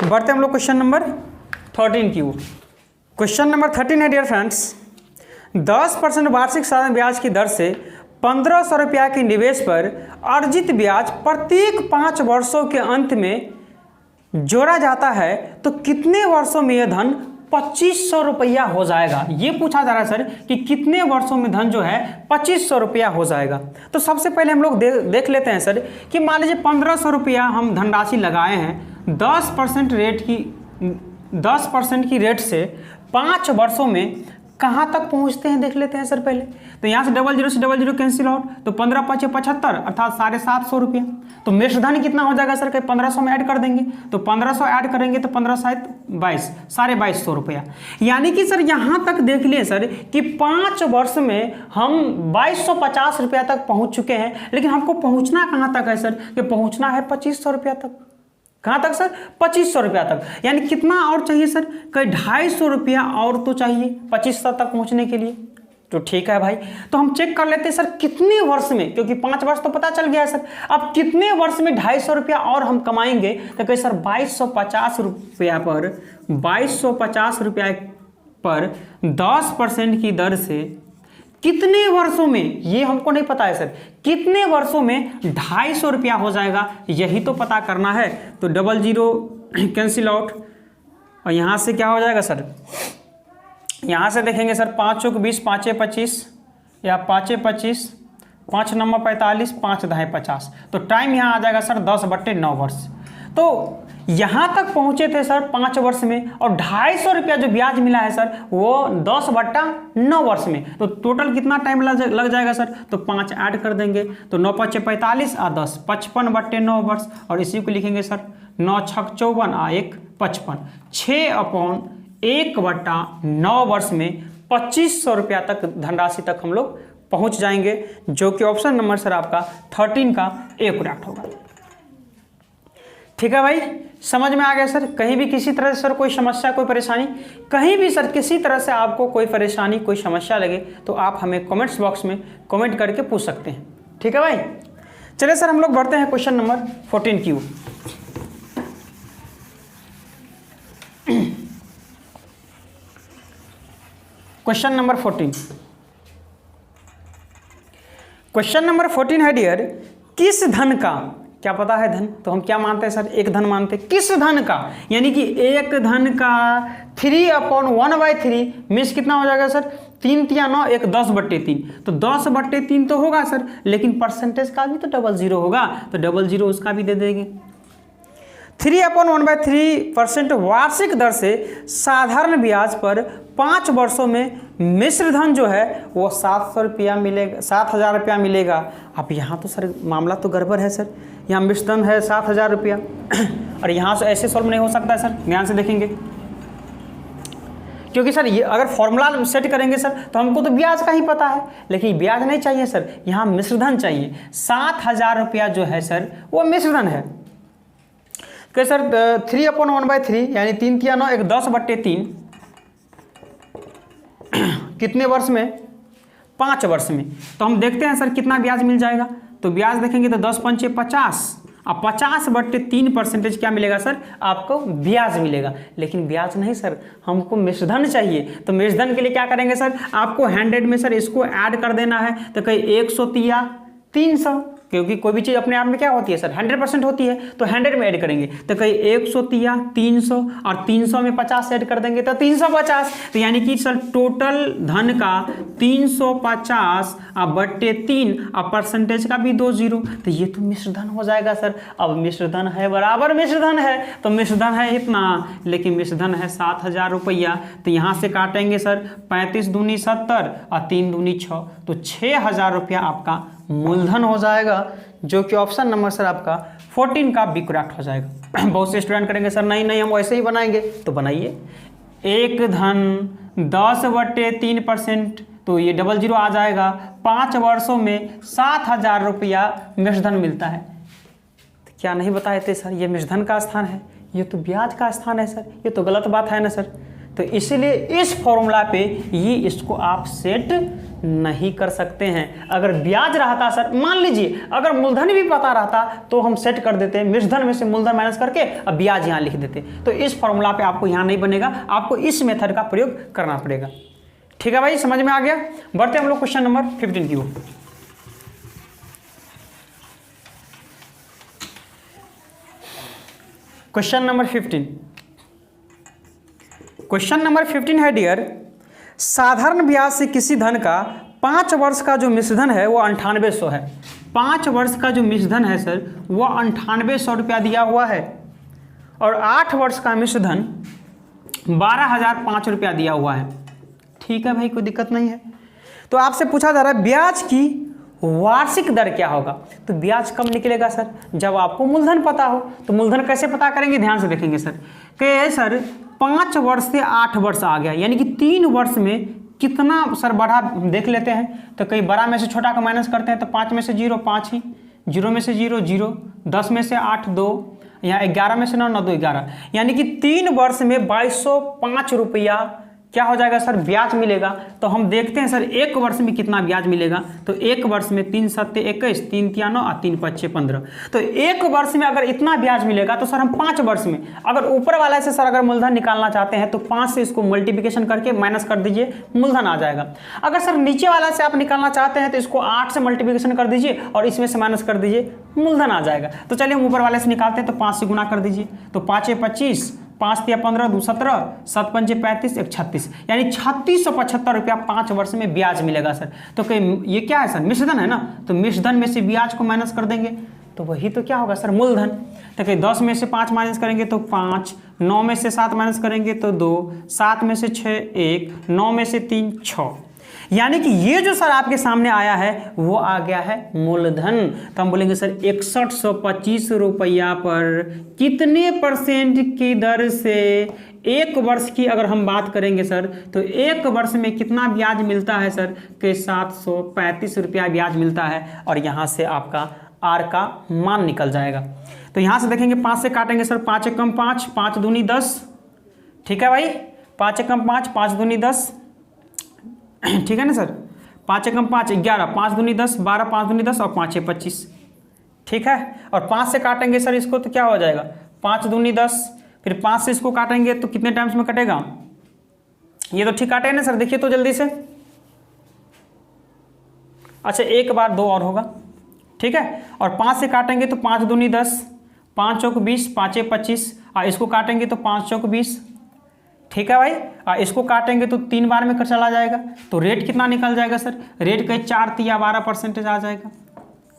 बढ़ते हम लोग क्वेश्चन नंबर 13 की ओर। क्वेश्चन नंबर 13 है डियर फ्रेंड्स, 10% वार्षिक साधारण ब्याज की दर से 1500 रुपया के निवेश पर अर्जित ब्याज प्रत्येक 5 वर्षों के अंत में जोड़ा जाता है, तो कितने वर्षों में यह धन 2500 रुपया हो जाएगा? ये पूछा जा रहा है सर कि कितने वर्षों में धन जो है 2500 रुपया हो जाएगा। तो सबसे पहले हम लोग देख लेते हैं सर कि मान लीजिए 1500 रुपया हम धनराशि लगाए हैं, 10% की रेट से 5 वर्षों में कहाँ तक पहुँचते हैं देख लेते हैं सर पहले। तो यहाँ से 00 से 00 कैंसिल आउट, तो 15 5 75, अर्थात 750 रुपया। तो मेषधन कितना हो जाएगा सर? कि 1500 में ऐड कर देंगे, तो 1500 ऐड करेंगे तो 15 7 22, 2250 रुपया। यानी कि सर यहाँ तक देख लिए सर कि 5 वर्ष में हम 2250 रुपया तक पहुँच चुके हैं, लेकिन हमको पहुँचना कहाँ तक है सर? कि पहुँचना है 2500 रुपया तक। कहाँ तक सर? 2500 रुपया तक। यानी कितना और चाहिए सर? कहीं 250 रुपया और तो चाहिए 2500 तक पहुँचने के लिए। तो ठीक है भाई, तो हम चेक कर लेते हैं सर कितने वर्ष में, क्योंकि 5 वर्ष तो पता चल गया है सर। अब कितने वर्ष में 250 रुपया और हम कमाएंगे? तो कहीं सर 2250 रुपया पर 2250 रुपया पर 10% की दर से कितने वर्षों में, ये हमको नहीं पता है सर, कितने वर्षों में 250 रुपया हो जाएगा, यही तो पता करना है। तो 00 कैंसिल आउट, और यहाँ से क्या हो जाएगा सर, यहाँ से देखेंगे सर 5 चौक 20, 5 25 या 5 25, 5 नंबर 45, 5 दहाई 50। तो टाइम यहाँ आ जाएगा सर 10/9 वर्ष। तो यहाँ तक पहुँचे थे सर 5 वर्ष में, और 250 रुपया जो ब्याज मिला है सर वो 10/9 वर्ष में। तो टोटल कितना टाइम लग जाएगा सर, तो 5 ऐड कर देंगे, तो 9 5 45 और 10 55/9 वर्ष। और इसी को लिखेंगे सर 9 6 54 और 1 55, 6/1/9 वर्ष में 2500 रुपया तक धनराशि तक हम लोग पहुंच जाएंगे, जो कि ऑप्शन नंबर सर आपका 13 का ए करेक्ट होगा। ठीक है भाई, समझ में आ गया सर। कहीं भी किसी तरह से सर कोई समस्या, कोई परेशानी, कहीं भी सर किसी तरह से आपको कोई परेशानी, कोई समस्या लगे तो आप हमें कमेंट्स बॉक्स में कमेंट करके पूछ सकते हैं। ठीक है भाई, चलिए सर हम लोग बढ़ते हैं क्वेश्चन नंबर 14 की ओर। क्वेश्चन नंबर 14, क्वेश्चन नंबर 14 है डियर, किस धन का, क्या पता है धन, तो हम क्या मानते हैं सर, एक धन मानते हैं। किस धन का, यानी कि एक धन का 3/1/3 मीन्स कितना हो जाएगा सर, 3 3 9 1 10/3। तो 10/3 तो होगा सर, लेकिन परसेंटेज का भी तो 00 होगा, तो 00 उसका भी दे देंगे। 3/1/3% वार्षिक दर से साधारण ब्याज पर 5 वर्षों में मिश्र धन जो है वो 700 रुपया मिलेगा, 7000 रुपया मिलेगा। अब यहाँ तो सर मामला तो गड़बड़ है सर, यहाँ मिश्र धन है 7000 रुपया और यहाँ से ऐसे सॉल्व नहीं हो सकता है सर, ध्यान से देखेंगे, क्योंकि सर ये अगर फॉर्मूला सेट करेंगे सर तो हमको तो ब्याज का ही पता है, लेकिन ब्याज नहीं चाहिए सर, यहाँ मिश्र धन चाहिए। 7000 रुपया जो है सर वो मिश्र धन है। कि सर 3/1/3 यानी 3 3 9 1 10/3 कितने वर्ष में, 5 वर्ष में। तो हम देखते हैं सर कितना ब्याज मिल जाएगा, तो ब्याज देखेंगे तो 10 5 50, अब 50/3% क्या मिलेगा सर, आपको ब्याज मिलेगा। लेकिन ब्याज नहीं सर, हमको मिश्रधन चाहिए। तो मिश्रधन के लिए क्या करेंगे सर, आपको 100 में सर इसको ऐड कर देना है, तो कहीं 100 या 300, क्योंकि कोई भी चीज़ अपने आप में क्या होती है सर 100% होती है, तो 100 में ऐड करेंगे, तो कहीं 100 या 300 और 300 में 50 ऐड कर देंगे तो 350। तो यानी कि सर टोटल धन का 350/3 और परसेंटेज का भी 20, तो ये तो मिश्रधन हो जाएगा सर। अब मिश्रधन है बराबर मिश्रधन है, तो मिश्रधन है इतना, लेकिन मिश्रधन है 7000 रुपया। तो यहाँ से काटेंगे सर 35 दूनी 70 और 3 दूनी 6, तो 6000 रुपया आपका मूलधन हो जाएगा, जो कि ऑप्शन नंबर सर आपका 14 का बी करेक्ट हो जाएगा। बहुत से स्टूडेंट करेंगे सर नहीं हम वैसे ही बनाएंगे, तो बनाइए। एक धन 10/3%, तो ये 00 आ जाएगा। 5 वर्षों में 7000 रुपया मिश्रधन मिलता है। तो क्या नहीं बताए थे सर, ये मिश्रधन का स्थान है, ये तो ब्याज का स्थान है सर, ये तो गलत बात है ना सर। तो इसलिए इस फॉर्मूला पे ये इसको आप सेट नहीं कर सकते हैं। अगर ब्याज रहता सर, मान लीजिए अगर मूलधन भी पता रहता तो हम सेट कर देते, मिश्रधन में से मूलधन माइनस करके अब ब्याज यहाँ लिख देते। तो इस फॉर्मूला पे आपको यहाँ नहीं बनेगा, आपको इस मेथड का प्रयोग करना पड़ेगा। ठीक है भाई, समझ में आ गया। बढ़ते हम लोग क्वेश्चन नंबर 15 की ओर। क्वेश्चन नंबर 15, क्वेश्चन नंबर 15 है डियर, साधारण ब्याज से किसी धन का 5 वर्ष का जो मिश्रधन है वो 9800 है। 5 वर्ष का जो मिश्रधन है सर वो 9800 रुपया दिया हुआ है, और 8 वर्ष का मिश्रधन 12005 रुपया दिया हुआ है। ठीक है भाई, कोई दिक्कत नहीं है। तो आपसे पूछा जा रहा है ब्याज की वार्षिक दर क्या होगा। तो ब्याज कब निकलेगा सर, जब आपको मूलधन पता हो। तो मूलधन कैसे पता करेंगे, ध्यान से देखेंगे सर कि सर 5 वर्ष से 8 वर्ष आ गया, यानी कि 3 वर्ष में कितना सर बढ़ा देख लेते हैं। तो कई बड़ा में से छोटा का माइनस करते हैं, तो 5 में से 0 5 ही, 0 में से 0 0, 10 में से 8 2, यहाँ 11 में से 9 9 2 11, यानी कि 3 वर्ष में 2205 रुपया क्या हो जाएगा सर, ब्याज मिलेगा। तो हम देखते हैं सर एक वर्ष में कितना ब्याज मिलेगा। तो एक वर्ष में 3 7 21, 3 3 9 और 3 5 6 15। तो एक वर्ष में अगर इतना ब्याज मिलेगा तो सर हम 5 वर्ष में, अगर ऊपर वाला से सर अगर मूलधन निकालना चाहते हैं तो 5 से इसको मल्टीप्लिकेशन करके माइनस कर दीजिए, मूलधन आ जाएगा। अगर सर नीचे वाला से आप निकालना चाहते हैं तो इसको 8 से मल्टीप्लिकेशन कर दीजिए और इसमें से माइनस कर दीजिए, मूलधन आ जाएगा। तो चलिए हम ऊपर वाले से निकालते हैं। तो 5 से गुना कर दीजिए। तो 5 × 25, 5 × 15 2 17, 7 × 5 35, 1 36, यानी 3675 रुपया 5 वर्ष में ब्याज मिलेगा सर। तो कहीं ये क्या है सर, मिश्रधन है ना। तो मिश्रधन में से ब्याज को माइनस कर देंगे तो वही तो क्या होगा सर, मूलधन। तो कहीं 10 में से 5 माइनस करेंगे तो 5, 9 में से 7 माइनस करेंगे तो 2, 7 में से 6 1, 9 में से 3 6, यानी कि ये जो सर आपके सामने आया है वो आ गया है मूलधन। तो हम बोलेंगे सर 6125 रुपया पर कितने % की दर से एक वर्ष की अगर हम बात करेंगे सर तो एक वर्ष में कितना ब्याज मिलता है सर कि 735 रुपया ब्याज मिलता है। और यहाँ से आपका आर का मान निकल जाएगा। तो यहाँ से देखेंगे 5 से काटेंगे सर, 5 × 5, 5 दूनी 10, ठीक है भाई, 5 × 5, 5 दूनी 10, ठीक है ना सर। 5 × 5 11, 5 दूनी 10, 12, 5 दूनी 10 और 5 × 25, ठीक है। और 5 से काटेंगे सर इसको तो क्या हो जाएगा, 5 दूनी 10, फिर 5 से इसको काटेंगे तो कितने टाइम्स में कटेगा, ये तो ठीक काटे है ना सर, देखिए तो जल्दी से। अच्छा एक बार 2 और होगा, ठीक है। और 5 से काटेंगे तो 5 दूनी 10, 5 चौक 20, 5 × 25, और इसको काटेंगे तो 5 चौक 20, ठीक है भाई। इसको काटेंगे तो 3 बार में चला जाएगा। तो रेट कितना निकल जाएगा सर, रेट का 4 या 12% आ जाएगा,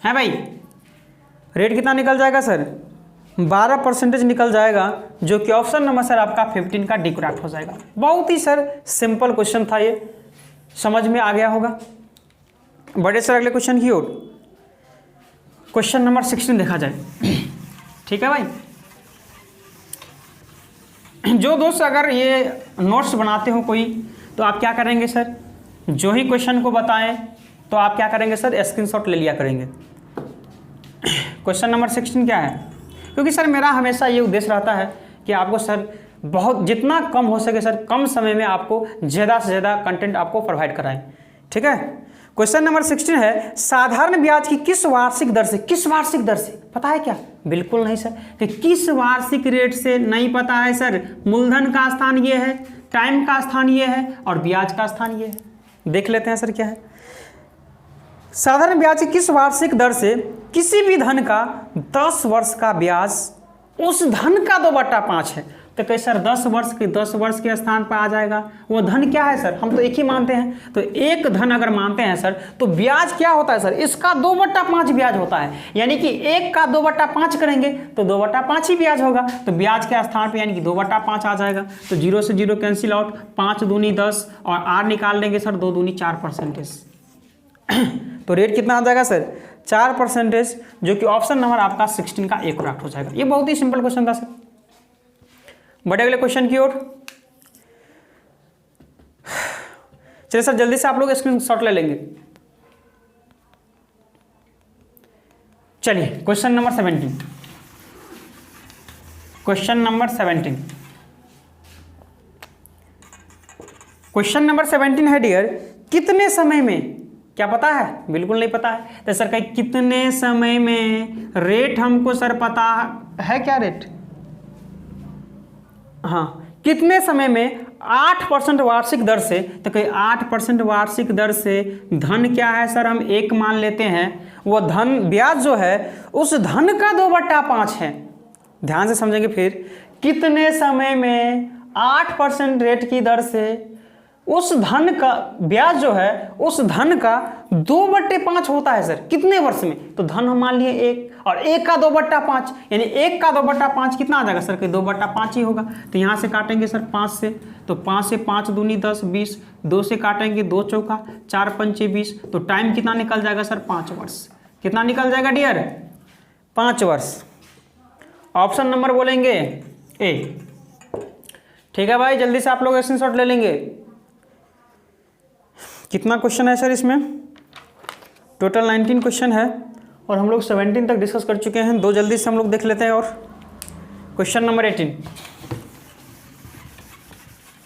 है भाई। रेट कितना निकल जाएगा सर, 12% निकल जाएगा, जो कि ऑप्शन नंबर सर आपका 15 का डी करेक्ट हो जाएगा। बहुत ही सर सिंपल क्वेश्चन था, ये समझ में आ गया होगा। बड़े सर अगले क्वेश्चन की ओर, क्वेश्चन नंबर 16 देखा जाए, ठीक है भाई। जो दोस्त अगर ये नोट्स बनाते हो कोई तो आप क्या करेंगे सर, जो ही क्वेश्चन को बताएं तो आप क्या करेंगे सर, स्क्रीनशॉट ले लिया करेंगे। क्वेश्चन नंबर 16 क्या है, क्योंकि सर मेरा हमेशा ये उद्देश्य रहता है कि आपको सर बहुत जितना कम हो सके सर कम समय में आपको ज़्यादा से ज़्यादा कंटेंट आपको प्रोवाइड कराएं, ठीक है। क्वेश्चन नंबर 16 है, साधारण ब्याज की किस वार्षिक दर से, किस वार्षिक दर से पता है क्या, बिल्कुल नहीं सर, कि किस वार्षिक रेट से नहीं पता है सर। मूलधन का स्थान ये है, टाइम का स्थान ये है और ब्याज का स्थान ये है। देख लेते हैं सर क्या है। साधारण ब्याज की किस वार्षिक दर से किसी भी धन का 10 वर्ष का ब्याज उस धन का 2/5 है। तो कहीं सर 10 वर्ष के स्थान पर आ जाएगा। वो धन क्या है सर, हम तो एक ही मानते हैं। तो एक धन अगर मानते हैं सर तो ब्याज क्या होता है सर, इसका 2/5 ब्याज होता है। यानी कि 1 का 2/5 करेंगे तो 2/5 ही ब्याज होगा। तो ब्याज के स्थान पर यानी कि 2/5 आ जाएगा। तो 0 से 0 कैंसिल आउट, 5 दूनी 10 और आर निकाल लेंगे सर, 2 दूनी 4%। तो रेट कितना आ जाएगा सर, 4%, जो कि ऑप्शन नंबर आपका 16 का एक करेक्ट हो जाएगा। ये बहुत ही सिंपल क्वेश्चन था सर। बढ़े अगले क्वेश्चन की ओर। चलिए सर जल्दी से आप लोग स्क्रीनशॉट ले लेंगे। चलिए question number 17, question number 17, question number 17 है डियर, कितने समय में, क्या पता है, बिल्कुल नहीं पता है। तो सर कहीं कितने समय में रेट हमको सर पता है, क्या रेट, हाँ, कितने समय में 8% वार्षिक दर से। तो कहीं 8% वार्षिक दर से धन क्या है सर, हम 1 मान लेते हैं। वो धन ब्याज जो है उस धन का 2/5 है। ध्यान से समझेंगे फिर, कितने समय में 8% रेट की दर से उस धन का ब्याज जो है उस धन का 2/5 होता है सर, कितने वर्ष में। तो धन हम मान लिए 1 और 1 का 2/5, यानी 1 का 2/5 कितना आ जाएगा सर, कि 2/5 ही होगा। तो यहाँ से काटेंगे सर 5 से, तो 5 से 5 दूनी 10 20, 2 से काटेंगे 2 चौका 4 पंचे 20। तो टाइम कितना निकल जाएगा सर, 5 वर्ष। कितना निकल जाएगा डियर, 5 वर्ष। ऑप्शन नंबर बोलेंगे ए। ठीक है भाई, जल्दी से आप लोग स्क्रीनशॉट ले लेंगे। कितना क्वेश्चन है सर इसमें, टोटल 19 क्वेश्चन है और हम लोग 17 तक डिस्कस कर चुके हैं। 2 जल्दी से हम लोग देख लेते हैं। और क्वेश्चन नंबर 18,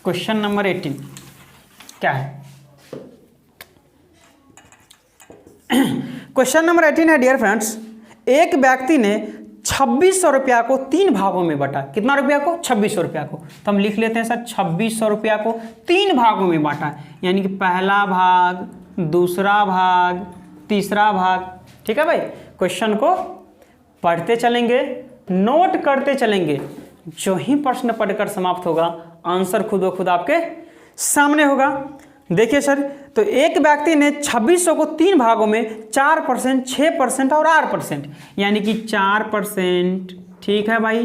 क्वेश्चन नंबर 18 क्या है। क्वेश्चन नंबर 18 है डियर फ्रेंड्स, एक व्यक्ति ने 2600 रुपया को 3 भागों में बांटा। कितना रुपया को? 2600 रुपया को। तो हम लिख लेते हैं सर 2600 रुपया को 3 भागों में बांटा, यानी कि पहला भाग, दूसरा भाग, तीसरा भाग। ठीक है भाई, क्वेश्चन को पढ़ते चलेंगे, नोट करते चलेंगे। जो ही प्रश्न पढ़कर समाप्त होगा आंसर खुद ब खुद आपके सामने होगा। देखिए सर, तो एक व्यक्ति ने 2600 को 3 भागों में 4%, 6% और 8%, यानी कि 4%, ठीक है भाई,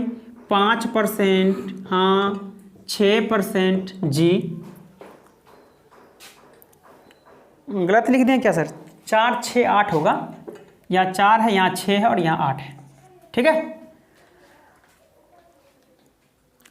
5%, हाँ, 6% जी। गलत लिख दिए क्या सर? 4, 6, 8 होगा, यहाँ 4 है, यहाँ 6 है और यहाँ 8 है। ठीक है,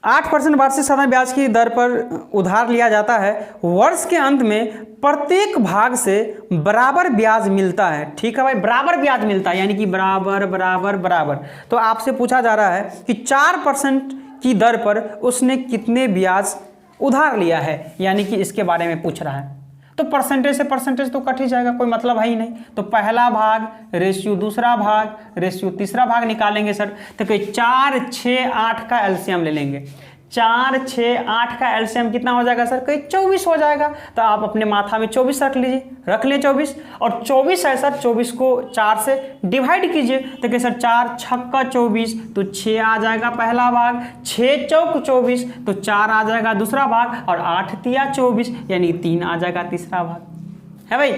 8% वार्षिक साधारण ब्याज की दर पर उधार लिया जाता है। वर्ष के अंत में प्रत्येक भाग से बराबर ब्याज मिलता है। ठीक है भाई, बराबर ब्याज मिलता है, यानी कि बराबर बराबर बराबर। तो आपसे पूछा जा रहा है कि 4% की दर पर उसने कितने ब्याज उधार लिया है, यानी कि इसके बारे में पूछ रहा है। तो परसेंटेज से परसेंटेज तो कट ही जाएगा, कोई मतलब है ही नहीं। तो पहला भाग रेशियो दूसरा भाग रेशियो तीसरा भाग निकालेंगे सर। तो कोई 4, 6, 8 का एलसीएम ले लेंगे। 4, 6, 8 का एलसीएम कितना हो जाएगा सर? कोई 24 हो जाएगा। तो आप अपने माथा में 24 रख लीजिए, रख लें 24। और 24 है सर, 24 को 4 से डिवाइड कीजिए। तो क्या सर, 4 छक्का 24, तो 6 आ जाएगा पहला भाग, 6 चौक 24, तो 4 आ जाएगा दूसरा भाग, और 8 तिया 24, यानी 3 आ जाएगा तीसरा भाग। है भाई,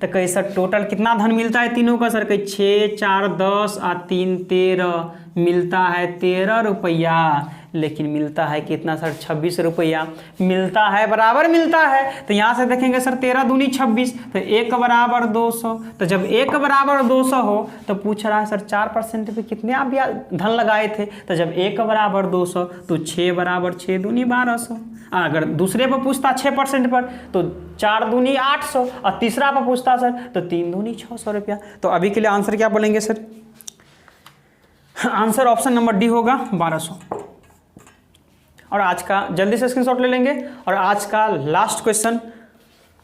तो कहीं सर टोटल कितना धन मिलता है तीनों का? सर कहीं 6, 4, 10 और 3, 13, मिलता है 13 रुपया। लेकिन मिलता है कितना सर? 26 रुपया मिलता है, बराबर मिलता है। तो यहाँ से देखेंगे सर 13 दूनी 26, तो 1 बराबर 200। तो जब 1 बराबर 200 हो तो पूछ रहा है सर 4% पे कितने आप धन लगाए थे? तो जब 1 बराबर 200 तो 6 बराबर 6 दूनी 1200। अगर दूसरे पर पूछता 6% पर तो 4 दूनी 800, और तीसरा पर पूछता सर तो 3 दूनी 600 रुपया। तो अभी के लिए आंसर क्या बोलेंगे sir? Answer option number D होगा 1200। और आज का जल्दी से स्क्रीनशॉट ले लेंगे। और आज का लास्ट क्वेश्चन,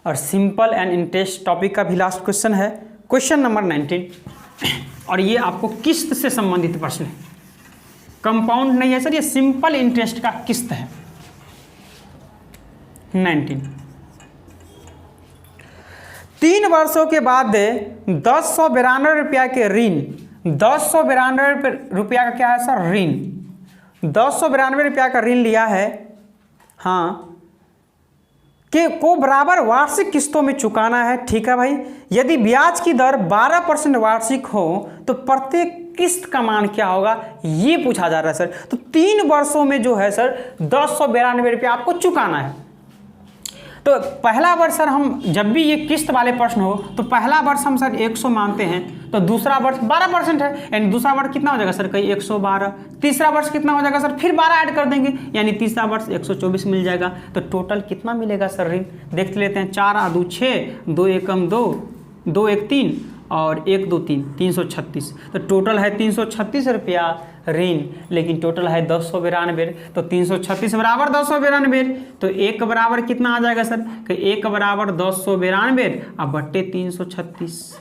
और सिंपल एंड इंटरेस्ट टॉपिक का भी लास्ट क्वेश्चन है, क्वेश्चन नंबर 19। और ये आपको किस्त से संबंधित प्रश्न है, कंपाउंड नहीं है सर, ये सिंपल इंटरेस्ट का किस्त है। 19, 3 वर्षों के बाद 1092 रुपया के ऋण, 1092 रुपया का क्या है सर? ऋण। 1092 रुपया का ऋण लिया है, हाँ, के को बराबर वार्षिक किस्तों में चुकाना है। ठीक है भाई, यदि ब्याज की दर 12% वार्षिक हो तो प्रत्येक किस्त का मान क्या होगा, ये पूछा जा रहा है सर। तो 3 वर्षों में जो है सर 1092 रुपया आपको चुकाना है। तो पहला वर्ष सर, हम जब भी ये किस्त वाले प्रश्न हो तो पहला वर्ष हम सर 100 मानते हैं, तो दूसरा वर्ष 12% है, यानी दूसरा वर्ष कितना हो जाएगा सर? कहीं 112। तीसरा वर्ष कितना हो जाएगा सर? फिर 12 ऐड कर देंगे, यानी तीसरा वर्ष 124 मिल जाएगा। तो टोटल कितना मिलेगा सर ऋण? देख लेते हैं। 4 आ 2 6, 2 एकम 2, 2 1 3 और 1 2 3, 336। तो टोटल है 336 रुपया ऋण, लेकिन टोटल है 1092। तो 336 बराबर 1092, तो 1 बराबर कितना आ जाएगा सर? कि 1 बराबर 1092 अब बट्टे 336।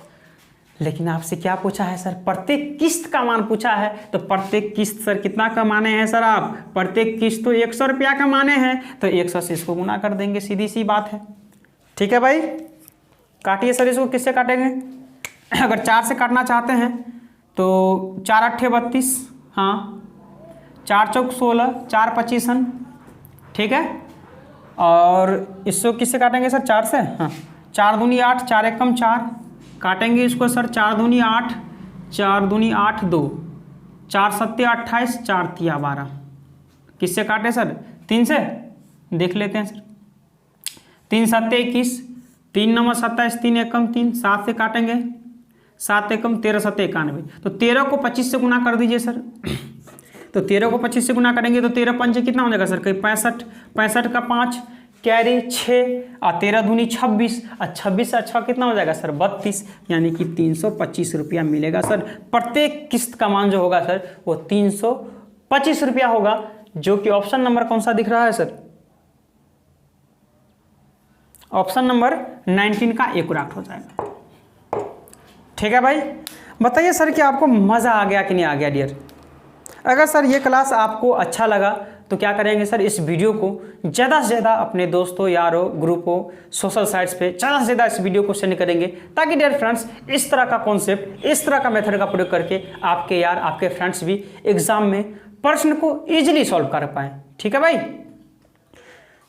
लेकिन आपसे क्या पूछा है सर? प्रत्येक किस्त का मान पूछा है। तो प्रत्येक किस्त सर कितना का माने हैं सर आप? प्रत्येक किस्त तो 100 रुपया का माने हैं, तो 100 से इसको गुना कर देंगे, सीधी सी बात है। ठीक है भाई, काटिए सर इसको। किससे काटेंगे? अगर 4 से काटना चाहते हैं तो 4 8 32, हाँ, 4 चौक 16, 4 25, ठीक है। और इसको किससे काटेंगे सर? 4 से, हाँ। 4 दूनी 8, 4 एकम 4, काटेंगे इसको सर। 4 दूनी 8, 4 दूनी 8 2, 4 सत्ते 28, 4 तिया 12। किससे काटे सर? 3 से। देख लेते हैं सर। 3 सत्ते 21, 3 9 27, 3 एकम 3, 7 से काटेंगे, 7 एकम 13 सत्ते 91। तो 13 को 25 से गुना कर दीजिए सर। तो 13 को 25 से गुना करेंगे तो 13 पंचे कितना हो जाएगा सर? कहीं 65, 65 का 5 कैरी 6 और 13 दूनी 26 और 26 से 6 कितना हो जाएगा सर? 32, यानी कि 325 रुपया मिलेगा सर। प्रत्येक किस्त का मान जो होगा सर वो 325 रुपया होगा, जो कि ऑप्शन नंबर कौन सा दिख रहा है सर? ऑप्शन नंबर 19 का एक्यूरेट हो जाएगा। ठीक है भाई, बताइए सर कि आपको मज़ा आ गया कि नहीं आ गया डियर। अगर सर ये क्लास आपको अच्छा लगा तो क्या करेंगे सर, इस वीडियो को ज़्यादा से ज़्यादा अपने दोस्तों, यारों, ग्रुपों, सोशल साइट्स पे ज़्यादा से ज़्यादा इस वीडियो को सेंड करेंगे, ताकि डियर फ्रेंड्स इस तरह का कॉन्सेप्ट, इस तरह का मेथड का प्रयोग करके आपके यार, आपके फ्रेंड्स भी एग्जाम में प्रश्न को ईजिली सॉल्व कर पाएँ। ठीक है भाई,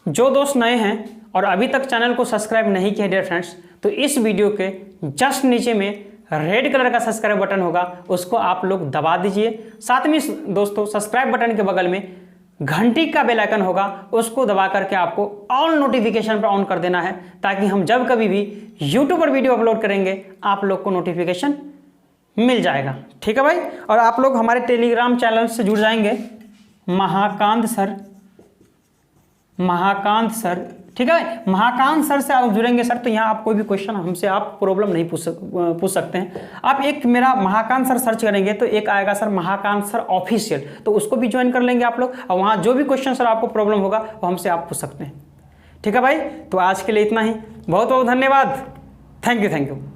जो दोस्त नए हैं और अभी तक चैनल को सब्सक्राइब नहीं किया डियर फ्रेंड्स, तो इस वीडियो के जस्ट नीचे में रेड कलर का सब्सक्राइब बटन होगा, उसको आप लोग दबा दीजिए। साथ में दोस्तों सब्सक्राइब बटन के बगल में घंटी का बेल आइकन होगा, उसको दबा करके आपको ऑल नोटिफिकेशन पर ऑन कर देना है, ताकि हम जब कभी भी यूट्यूब पर वीडियो अपलोड करेंगे आप लोग को नोटिफिकेशन मिल जाएगा। ठीक है भाई, और आप लोग हमारे टेलीग्राम चैनल से जुड़ जाएंगे, महाकांत सर। ठीक है, महाकांत सर से आप जुड़ेंगे सर, तो यहाँ आप कोई भी क्वेश्चन हमसे आप प्रॉब्लम नहीं पूछ सकते हैं। आप एक मेरा महाकांत सर सर्च करेंगे तो एक आएगा सर महाकांत सर ऑफिशियल, तो उसको भी ज्वाइन कर लेंगे आप लोग, और वहाँ जो भी क्वेश्चन सर आपको प्रॉब्लम होगा वो हमसे आप पूछ सकते हैं। ठीक है भाई, तो आज के लिए इतना ही, बहुत बहुत धन्यवाद, थैंक यू।